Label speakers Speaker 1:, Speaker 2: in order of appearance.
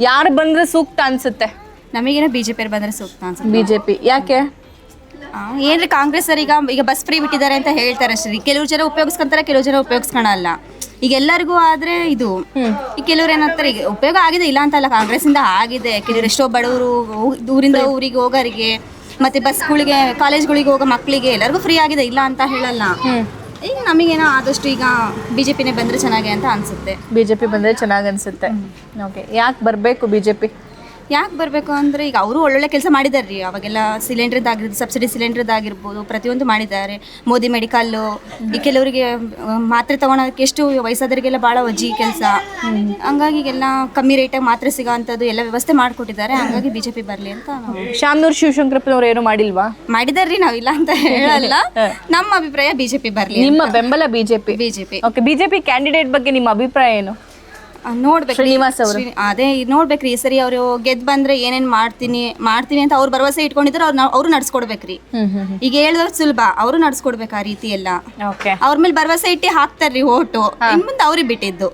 Speaker 1: ಯಾರು ಬಂದ್ರೆ ಸೂಕ್ತ ಅನ್ಸುತ್ತೆ?
Speaker 2: ನಮಗೇನೋ ಬಿಜೆಪಿ ಬಂದ್ರೆ ಸೂಕ್ತ ಅನ್ಸುತ್ತೆ.
Speaker 1: ಬಿಜೆಪಿ ಯಾಕೆ?
Speaker 2: ಏನ್ರಿ ಕಾಂಗ್ರೆಸ್ ಈಗ ಬಸ್ ಫ್ರೀ ಬಿಟ್ಟಿದ್ದಾರೆ ಅಂತ ಹೇಳ್ತಾರೆ ಅಷ್ಟೇ. ಕೆಲವ್ರು ಜನ ಉಪಯೋಗಿಸ್ಕೊಂತಾರೆ, ಕೆಲವು ಜನ ಉಪಯೋಗಿಸ್ಕೊಳಲ್ಲ. ಈಗ ಎಲ್ಲರಿಗೂ ಆದ್ರೆ ಇದು ಈಗ ಕೆಲವ್ರು ಏನಂತಾರೆ, ಈಗ ಉಪಯೋಗ ಆಗಿದೆ ಇಲ್ಲ ಅಂತಲ್ಲ, ಕಾಂಗ್ರೆಸ್ ಇಂದ ಆಗಿದೆ. ಕೆಲವರು ಎಷ್ಟೋ ಬಡವರು ಊರಿಂದ ಊರಿಗೆ ಹೋಗೋರಿಗೆ ಮತ್ತೆ ಬಸ್ಗಳಿಗೆ ಕಾಲೇಜ್ಗಳಿಗೆ ಹೋಗೋ ಮಕ್ಕಳಿಗೆ ಎಲ್ಲರಿಗೂ ಫ್ರೀ ಆಗಿದೆ, ಇಲ್ಲ ಅಂತ ಹೇಳಲ್ಲ. ಈಗ ನಮಗೇನೋ ಆದಷ್ಟು ಈಗ ಬಿಜೆಪಿನೇ ಬಂದ್ರೆ ಚೆನ್ನಾಗಿ ಅಂತ ಅನ್ಸುತ್ತೆ.
Speaker 1: ಬಿಜೆಪಿ ಬಂದ್ರೆ ಚೆನ್ನಾಗಿ ಅನ್ಸುತ್ತೆ. ಓಕೆ, ಯಾಕೆ ಬರಬೇಕು ಬಿಜೆಪಿ?
Speaker 2: ಯಾಕೆ ಬರಬೇಕು ಅಂದರೆ ಈಗ ಅವರು ಒಳ್ಳೊಳ್ಳೆ ಕೆಲಸ ಮಾಡಿದ್ದಾರೆ ರೀ. ಅವಾಗೆಲ್ಲ ಸಿಲಿಂಡ್ರದ್ದಾಗಿರ್ಬೋದು, ಸಬ್ಸಿಡಿ ಸಿಲಿಂಡ್ರದ್ದಾಗಿರ್ಬೋದು, ಪ್ರತಿಯೊಂದು ಮಾಡಿದ್ದಾರೆ. ಮೋದಿ ಮೆಡಿಕಲ್ಲು, ಈ ಕೆಲವರಿಗೆ ಮಾತ್ರೆ ತೊಗೊಳೋದಕ್ಕೆ ಎಷ್ಟು ವಯಸ್ಸಾದವರಿಗೆಲ್ಲ ಭಾಳ ವಜ್ಜಿ ಕೆಲಸ. ಹಂಗಾಗಿ ಈಗೆಲ್ಲ ಕಮ್ಮಿ ರೇಟಾಗಿ ಮಾತ್ರೆ ಸಿಗೋ ಅಂಥದ್ದು ಎಲ್ಲ ವ್ಯವಸ್ಥೆ ಮಾಡಿಕೊಟ್ಟಿದ್ದಾರೆ. ಹಂಗಾಗಿ ಬಿ ಜೆ ಪಿ ಬರಲಿ ಅಂತ ನಾವು.
Speaker 1: ಶಾಮನೂರು ಶಿವಶಂಕರಪ್ಪನವ್ರು ಏನು ಮಾಡಿಲ್ವಾ?
Speaker 2: ಮಾಡಿದಾರೆ ರೀ, ನಾವಿಲ್ಲ ಅಂತ ಹೇಳಲ್ಲ. ನಮ್ಮ ಅಭಿಪ್ರಾಯ ಬಿ ಜೆ ಪಿ ಬರಲಿ.
Speaker 1: ನಿಮ್ಮ ಬೆಂಬಲ BJP?
Speaker 2: BJP.
Speaker 1: Okay, BJP candidate ಬಗ್ಗೆ ನಿಮ್ಮ ಅಭಿಪ್ರಾಯ ಏನು?
Speaker 2: ನೋಡ್ಬೇಕು
Speaker 1: ಶ್ರೀನಿವಾಸ್ ಅವರು.
Speaker 2: ಅದೇ ನೋಡ್ಬೇಕ್ರಿ, ಈ ಸರಿ ಅವರು ಗೆದ್ದು ಬಂದ್ರೆ ಏನೇನ್ ಮಾಡ್ತೀನಿ ಅಂತ ಅವ್ರು ಭರವಸೆ ಇಟ್ಕೊಂಡಿದ್ರು. ಅವ್ರು ನಡ್ಸ್ಕೊಡ್ಬೇಕ್ರಿ. ಈಗ ಹೇಳಿದವ್ರು ಸುಲಭ, ಅವರು ನಡ್ಸ್ಕೊಡ್ಬೇಕು ಆ ರೀತಿ ಎಲ್ಲ.
Speaker 1: ಓಕೆ,
Speaker 2: ಅವ್ರ ಮೇಲೆ ಭರವಸೆ ಇಟ್ಟು ಹಾಕ್ತಾರ್ರಿ ಓಟು. ಮುಂದೆ ಅವ್ರಿಗೆ ಬಿಟ್ಟಿದ್ದು.